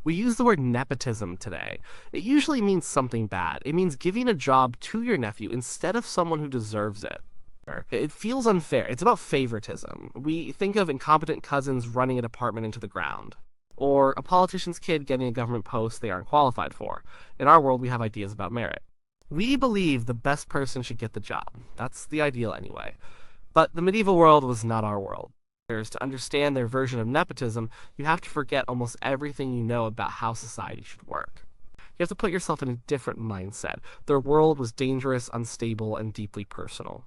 We use the word nepotism today. It usually means something bad. It means giving a job to your nephew instead of someone who deserves it. It feels unfair. It's about favoritism. We think of incompetent cousins running a department into the ground, or a politician's kid getting a government post they aren't qualified for. In our world, we have ideas about merit. We believe the best person should get the job. That's the ideal anyway. But the medieval world was not our world. To understand their version of nepotism, you have to forget almost everything you know about how society should work. You have to put yourself in a different mindset. Their world was dangerous, unstable, and deeply personal.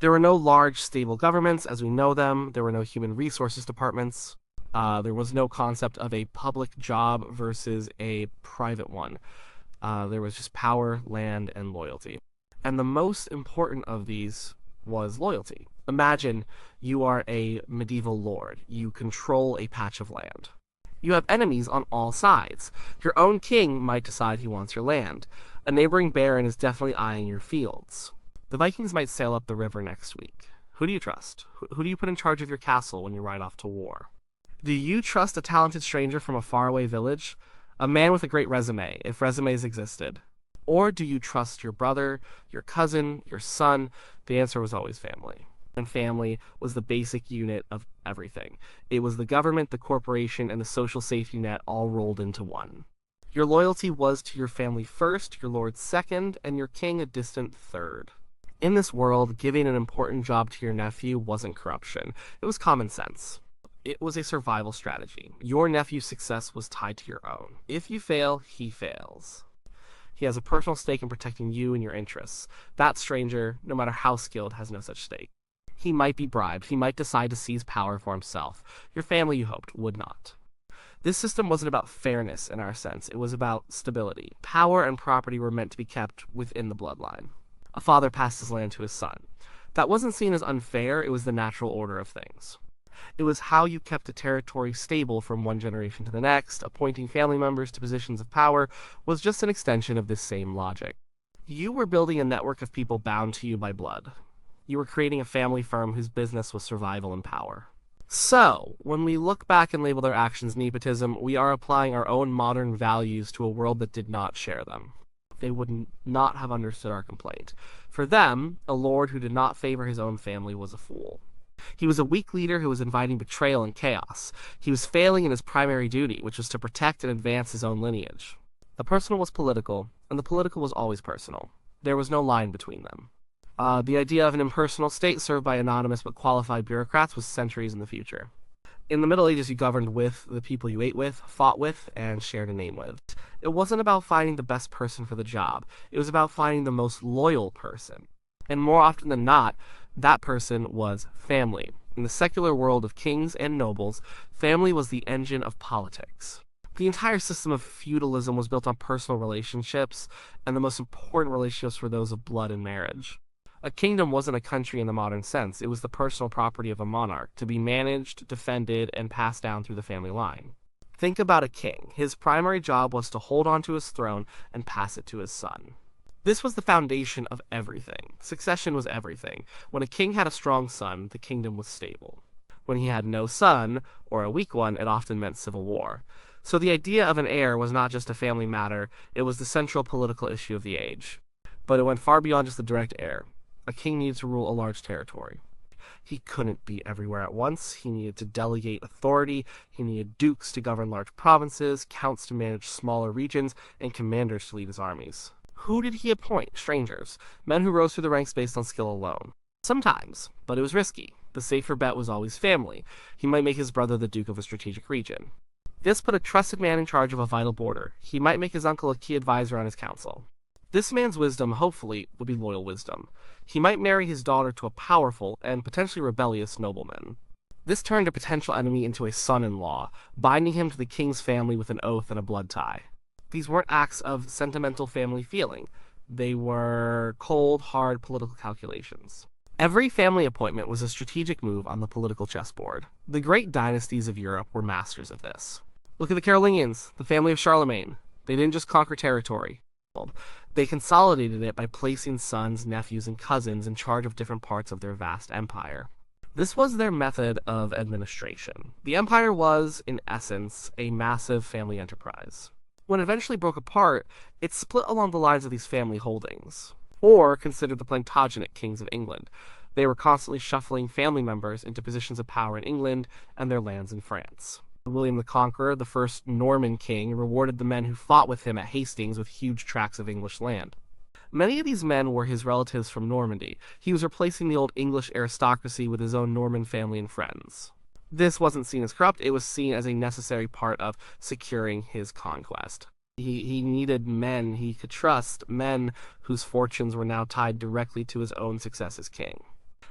There were no large, stable governments as we know them. There were no human resources departments. There was no concept of a public job versus a private one. There was just power, land, and loyalty. And the most important of these was loyalty. Imagine you are a medieval lord. You control a patch of land. You have enemies on all sides. Your own king might decide he wants your land. A neighboring baron is definitely eyeing your fields. The Vikings might sail up the river next week. Who do you trust? Who do you put in charge of your castle when you ride off to war? Do you trust a talented stranger from a faraway village? A man with a great resume, if resumes existed? Or do you trust your brother, your cousin, your son? The answer was always family. And family was the basic unit of everything. It was the government, the corporation, and the social safety net all rolled into one. Your loyalty was to your family first, your lord second, and your king a distant third. In this world, giving an important job to your nephew wasn't corruption. It was common sense. It was a survival strategy. Your nephew's success was tied to your own. If you fail, he fails. He has a personal stake in protecting you and your interests. That stranger, no matter how skilled, has no such stake. He might be bribed. He might decide to seize power for himself. Your family, you hoped, would not. This system wasn't about fairness in our sense. It was about stability. Power and property were meant to be kept within the bloodline. A father passed his land to his son. That wasn't seen as unfair. It was the natural order of things. It was how you kept a territory stable from one generation to the next. Appointing family members to positions of power was just an extension of this same logic. You were building a network of people bound to you by blood. You were creating a family firm whose business was survival and power. So, when we look back and label their actions nepotism, we are applying our own modern values to a world that did not share them. They would not have understood our complaint. For them, a lord who did not favor his own family was a fool. He was a weak leader who was inviting betrayal and chaos. He was failing in his primary duty, which was to protect and advance his own lineage. The personal was political, and the political was always personal. There was no line between them. The idea of an impersonal state served by anonymous but qualified bureaucrats was centuries in the future. In the Middle Ages, you governed with the people you ate with, fought with, and shared a name with. It wasn't about finding the best person for the job. It was about finding the most loyal person. And more often than not, that person was family. In the secular world of kings and nobles, family was the engine of politics. The entire system of feudalism was built on personal relationships, and the most important relationships were those of blood and marriage. A kingdom wasn't a country in the modern sense. It was the personal property of a monarch, to be managed, defended, and passed down through the family line. Think about a king. His primary job was to hold onto his throne and pass it to his son. This was the foundation of everything. Succession was everything. When a king had a strong son, the kingdom was stable. When he had no son, or a weak one, it often meant civil war. So the idea of an heir was not just a family matter, it was the central political issue of the age. But it went far beyond just the direct heir. A king needed to rule a large territory. He couldn't be everywhere at once. He needed to delegate authority. He needed dukes to govern large provinces, counts to manage smaller regions, and commanders to lead his armies. Who did he appoint? Strangers. Men who rose through the ranks based on skill alone. Sometimes, but it was risky. The safer bet was always family. He might make his brother the duke of a strategic region. This put a trusted man in charge of a vital border. He might make his uncle a key advisor on his council. This man's wisdom, hopefully, would be loyal wisdom. He might marry his daughter to a powerful and potentially rebellious nobleman. This turned a potential enemy into a son-in-law, binding him to the king's family with an oath and a blood tie. These weren't acts of sentimental family feeling. They were cold, hard political calculations. Every family appointment was a strategic move on the political chessboard. The great dynasties of Europe were masters of this. Look at the Carolingians, the family of Charlemagne. They didn't just conquer territory. They consolidated it by placing sons, nephews, and cousins in charge of different parts of their vast empire. This was their method of administration. The empire was, in essence, a massive family enterprise. When it eventually broke apart, it split along the lines of these family holdings, or considered the Plantagenet kings of England. They were constantly shuffling family members into positions of power in England and their lands in France. William the Conqueror, the first Norman king, rewarded the men who fought with him at Hastings with huge tracts of English land. Many of these men were his relatives from Normandy. He was replacing the old English aristocracy with his own Norman family and friends. This wasn't seen as corrupt, it was seen as a necessary part of securing his conquest. He needed men he could trust, men whose fortunes were now tied directly to his own success as king.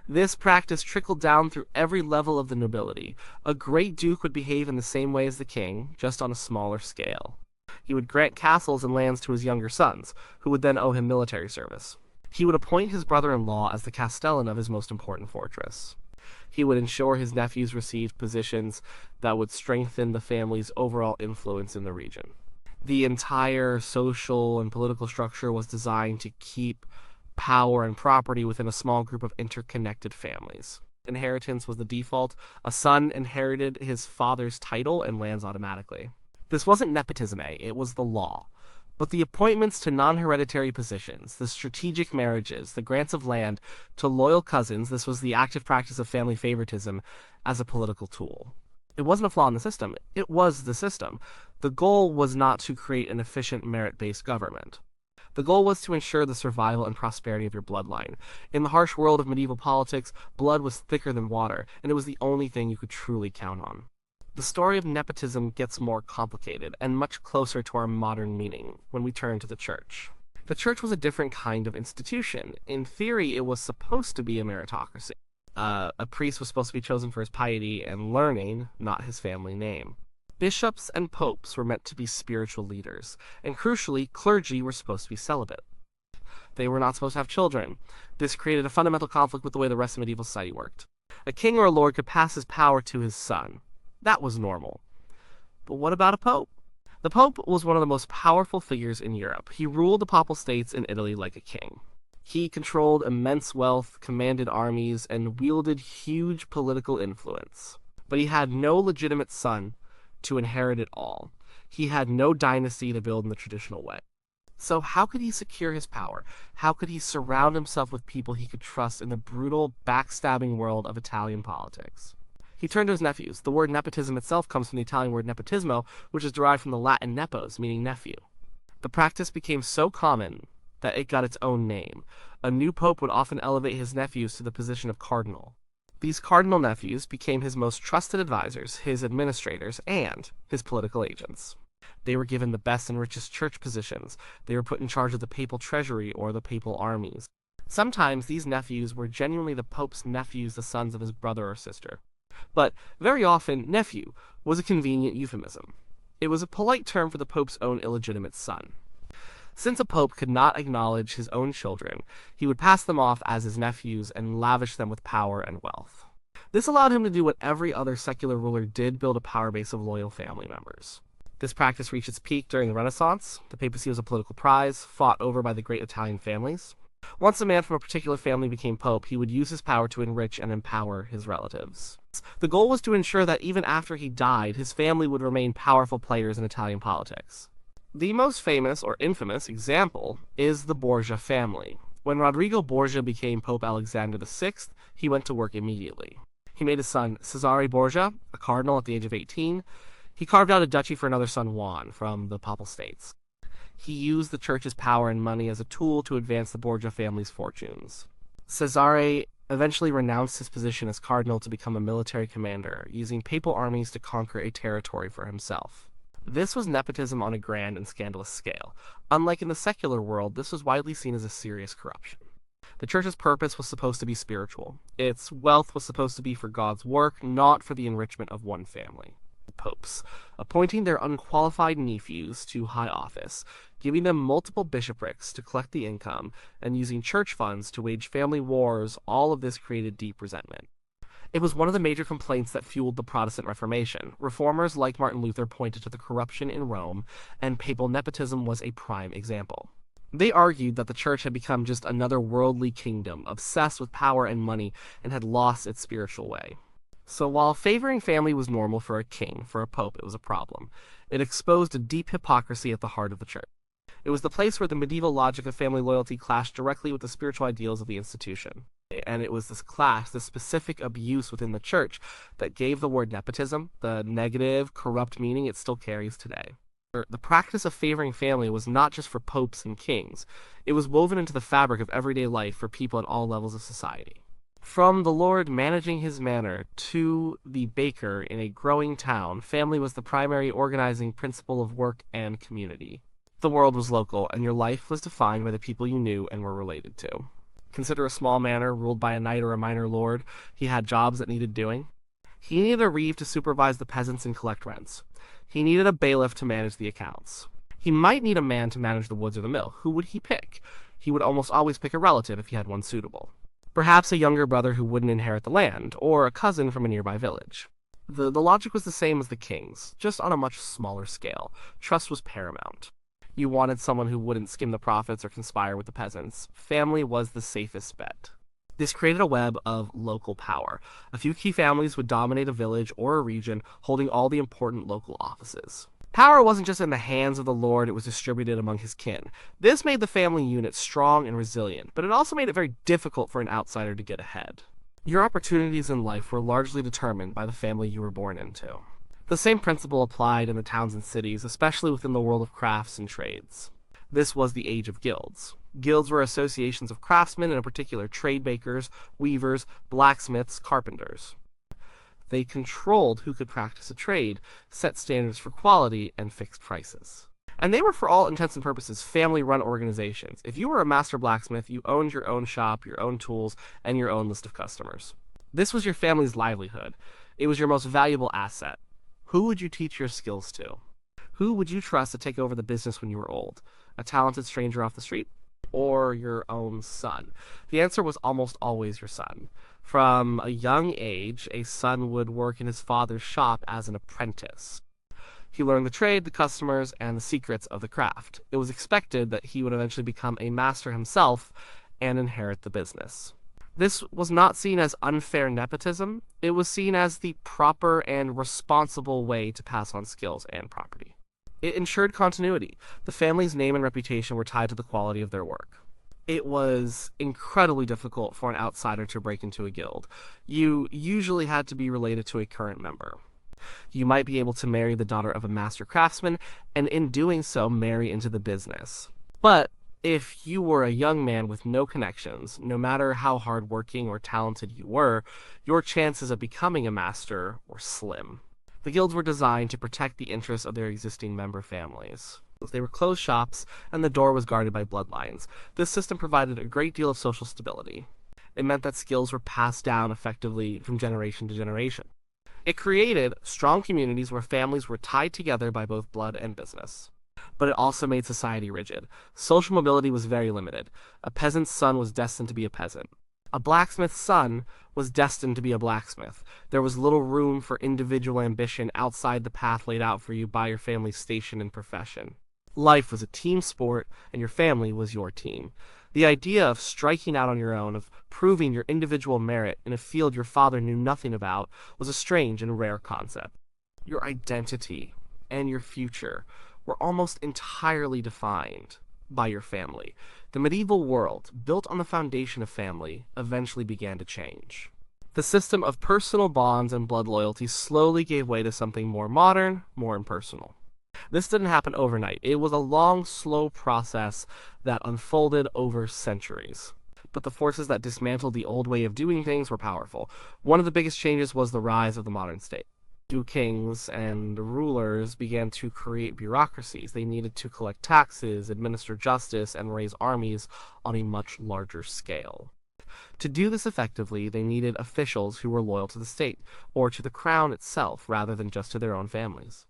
This practice trickled down through every level of the nobility. A great duke would behave in the same way as the king, just on a smaller scale. He would grant castles and lands to his younger sons, who would then owe him military service. He would appoint his brother-in-law as the castellan of his most important fortress. He would ensure his nephews received positions that would strengthen the family's overall influence in the region. The entire social and political structure was designed to keep power and property within a small group of interconnected families. Inheritance was the default. A son inherited his father's title and lands automatically. This wasn't nepotism, it was the law. But the appointments to non-hereditary positions, the strategic marriages, the grants of land to loyal cousins, this was the active practice of family favoritism as a political tool. It wasn't a flaw in the system, it was the system. The goal was not to create an efficient merit-based government. The goal was to ensure the survival and prosperity of your bloodline. In the harsh world of medieval politics, blood was thicker than water, and it was the only thing you could truly count on. The story of nepotism gets more complicated and much closer to our modern meaning when we turn to the church. The church was a different kind of institution. In theory, it was supposed to be a meritocracy. A priest was supposed to be chosen for his piety and learning, not his family name. Bishops and popes were meant to be spiritual leaders, and crucially, clergy were supposed to be celibate. They were not supposed to have children. This created a fundamental conflict with the way the rest of medieval society worked. A king or a lord could pass his power to his son. That was normal. But what about a pope? The pope was one of the most powerful figures in Europe. He ruled the papal states in Italy like a king. He controlled immense wealth, commanded armies, and wielded huge political influence. But he had no legitimate son to inherit it all. He had no dynasty to build in the traditional way. So how could he secure his power? How could he surround himself with people he could trust in the brutal, backstabbing world of Italian politics? He turned to his nephews. The word nepotism itself comes from the Italian word nepotismo, which is derived from the Latin nepos, meaning nephew. The practice became so common that it got its own name. A new pope would often elevate his nephews to the position of cardinal. These cardinal nephews became his most trusted advisors, his administrators, and his political agents. They were given the best and richest church positions. They were put in charge of the papal treasury or the papal armies. Sometimes these nephews were genuinely the pope's nephews, the sons of his brother or sister. But very often, nephew was a convenient euphemism. It was a polite term for the pope's own illegitimate son. Since a pope could not acknowledge his own children, he would pass them off as his nephews and lavish them with power and wealth. This allowed him to do what every other secular ruler did: build a power base of loyal family members. This practice reached its peak during the Renaissance. The papacy was a political prize, fought over by the great Italian families. Once a man from a particular family became pope, he would use his power to enrich and empower his relatives. The goal was to ensure that even after he died, his family would remain powerful players in Italian politics. The most famous, or infamous, example is the Borgia family. When Rodrigo Borgia became Pope Alexander VI, he went to work immediately. He made his son Cesare Borgia a cardinal at the age of 18. He carved out a duchy for another son, Juan, from the Papal States. He used the church's power and money as a tool to advance the Borgia family's fortunes. Cesare eventually renounced his position as cardinal to become a military commander, using papal armies to conquer a territory for himself. This was nepotism on a grand and scandalous scale. Unlike in the secular world, this was widely seen as a serious corruption. The church's purpose was supposed to be spiritual. Its wealth was supposed to be for God's work, not for the enrichment of one family. Popes, appointing their unqualified nephews to high office, giving them multiple bishoprics to collect the income, and using church funds to wage family wars, all of this created deep resentment. It was one of the major complaints that fueled the Protestant Reformation. Reformers like Martin Luther pointed to the corruption in Rome, and papal nepotism was a prime example. They argued that the church had become just another worldly kingdom, obsessed with power and money, and had lost its spiritual way. So while favoring family was normal for a king, for a pope it was a problem. It exposed a deep hypocrisy at the heart of the church. It was the place where the medieval logic of family loyalty clashed directly with the spiritual ideals of the institution. And it was this clash, this specific abuse within the church, that gave the word nepotism the negative, corrupt meaning it still carries today. The practice of favoring family was not just for popes and kings. It was woven into the fabric of everyday life for people at all levels of society. From the lord managing his manor to the baker in a growing town, family was the primary organizing principle of work and community. The world was local, and your life was defined by the people you knew and were related to. Consider a small manor ruled by a knight or a minor lord. He had jobs that needed doing. He needed a reeve to supervise the peasants and collect rents. He needed a bailiff to manage the accounts. He might need a man to manage the woods or the mill. Who would he pick? He would almost always pick a relative if he had one suitable. Perhaps a younger brother who wouldn't inherit the land, or a cousin from a nearby village. The logic was the same as the king's, just on a much smaller scale. Trust was paramount. You wanted someone who wouldn't skim the profits or conspire with the peasants. Family was the safest bet. This created a web of local power. A few key families would dominate a village or a region, holding all the important local offices. Power wasn't just in the hands of the lord, it was distributed among his kin. This made the family unit strong and resilient, but it also made it very difficult for an outsider to get ahead. Your opportunities in life were largely determined by the family you were born into. The same principle applied in the towns and cities, especially within the world of crafts and trades. This was the age of guilds. Guilds were associations of craftsmen, and in particular trade bakers, weavers, blacksmiths, carpenters. They controlled who could practice a trade, set standards for quality, and fixed prices. And they were, for all intents and purposes, family-run organizations. If you were a master blacksmith, you owned your own shop, your own tools, and your own list of customers. This was your family's livelihood. It was your most valuable asset. Who would you teach your skills to? Who would you trust to take over the business when you were old? A talented stranger off the street? Or your own son? The answer was almost always your son. From a young age, a son would work in his father's shop as an apprentice. He learned the trade, the customers, and the secrets of the craft. It was expected that he would eventually become a master himself and inherit the business. This was not seen as unfair nepotism. It was seen as the proper and responsible way to pass on skills and property. It ensured continuity. The family's name and reputation were tied to the quality of their work. It was incredibly difficult for an outsider to break into a guild. You usually had to be related to a current member. You might be able to marry the daughter of a master craftsman, and in doing so, marry into the business. But if you were a young man with no connections, no matter how hardworking or talented you were, your chances of becoming a master were slim. The guilds were designed to protect the interests of their existing member families. They were closed shops, and the door was guarded by bloodlines. This system provided a great deal of social stability. It meant that skills were passed down effectively from generation to generation. It created strong communities where families were tied together by both blood and business. But it also made society rigid. Social mobility was very limited. A peasant's son was destined to be a peasant. A blacksmith's son was destined to be a blacksmith. There was little room for individual ambition outside the path laid out for you by your family's station and profession. Life was a team sport, and your family was your team. The idea of striking out on your own, of proving your individual merit in a field your father knew nothing about, was a strange and rare concept. Your identity and your future were almost entirely defined by your family. The medieval world, built on the foundation of family, eventually began to change. The system of personal bonds and blood loyalty slowly gave way to something more modern, more impersonal. This didn't happen overnight. It was a long, slow process that unfolded over centuries. But the forces that dismantled the old way of doing things were powerful. One of the biggest changes was the rise of the modern state. New kings and rulers began to create bureaucracies. They needed to collect taxes, administer justice, and raise armies on a much larger scale. To do this effectively, they needed officials who were loyal to the state, or to the crown itself, rather than just to their own families.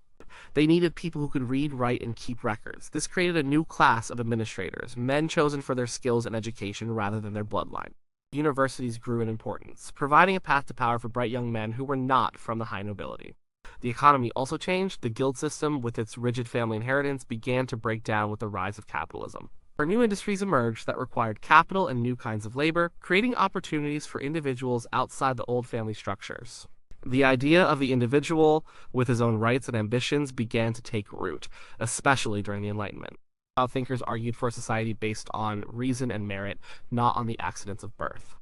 They needed people who could read, write, and keep records. This created a new class of administrators, men chosen for their skills and education rather than their bloodline. Universities grew in importance, providing a path to power for bright young men who were not from the high nobility. The economy also changed. The guild system, with its rigid family inheritance, began to break down with the rise of capitalism. New industries emerged that required capital and new kinds of labor, creating opportunities for individuals outside the old family structures. The idea of the individual with his own rights and ambitions began to take root, especially during the Enlightenment. How thinkers argued for a society based on reason and merit, not on the accidents of birth.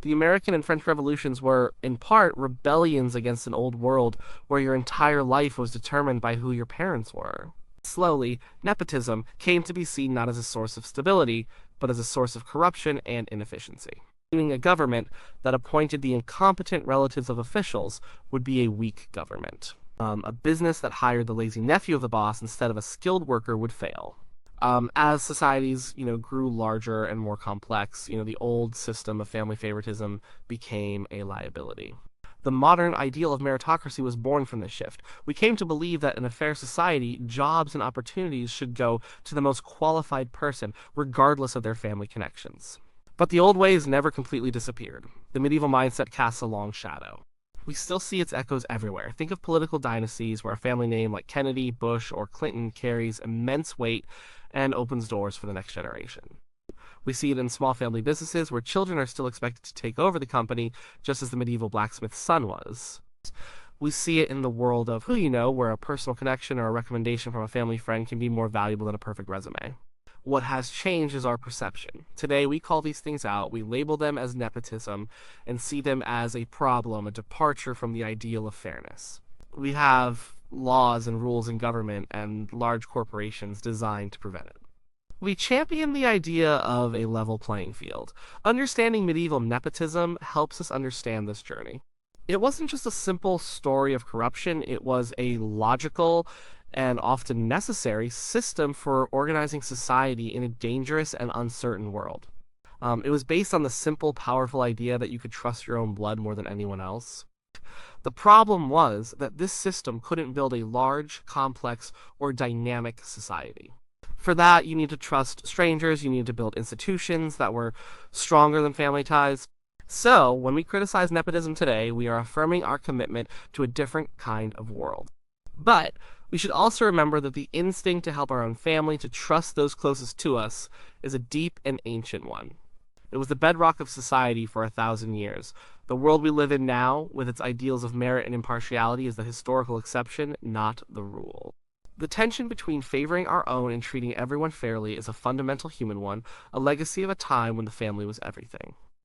The American and French revolutions were, in part, rebellions against an old world where your entire life was determined by who your parents were. Slowly, nepotism came to be seen not as a source of stability, but as a source of corruption and inefficiency. Meaning a government that appointed the incompetent relatives of officials would be a weak government. A business that hired the lazy nephew of the boss instead of a skilled worker would fail. As societies, grew larger and more complex, the old system of family favoritism became a liability. The modern ideal of meritocracy was born from this shift. We came to believe that in a fair society, jobs and opportunities should go to the most qualified person, regardless of their family connections. But the old ways never completely disappeared. The medieval mindset casts a long shadow. We still see its echoes everywhere. Think of political dynasties where a family name like Kennedy, Bush, or Clinton carries immense weight and opens doors for the next generation. We see it in small family businesses where children are still expected to take over the company, just as the medieval blacksmith's son was. We see it in the world of who you know, where a personal connection or a recommendation from a family friend can be more valuable than a perfect resume. What has changed is our perception. Today, we call these things out, we label them as nepotism, and see them as a problem, a departure from the ideal of fairness. We have laws and rules in government and large corporations designed to prevent it. We champion the idea of a level playing field. Understanding medieval nepotism helps us understand this journey. It wasn't just a simple story of corruption, it was a logical and often necessary system for organizing society in a dangerous and uncertain world. It was based on the simple, powerful idea that you could trust your own blood more than anyone else. The problem was that this system couldn't build a large, complex, or dynamic society. For that, you need to trust strangers, you need to build institutions that were stronger than family ties. So, when we criticize nepotism today, we are affirming our commitment to a different kind of world. But we should also remember that the instinct to help our own family, to trust those closest to us, is a deep and ancient one. It was the bedrock of society for 1,000 years. The world we live in now, with its ideals of merit and impartiality, is the historical exception, not the rule. The tension between favoring our own and treating everyone fairly is a fundamental human one, a legacy of a time when the family was everything.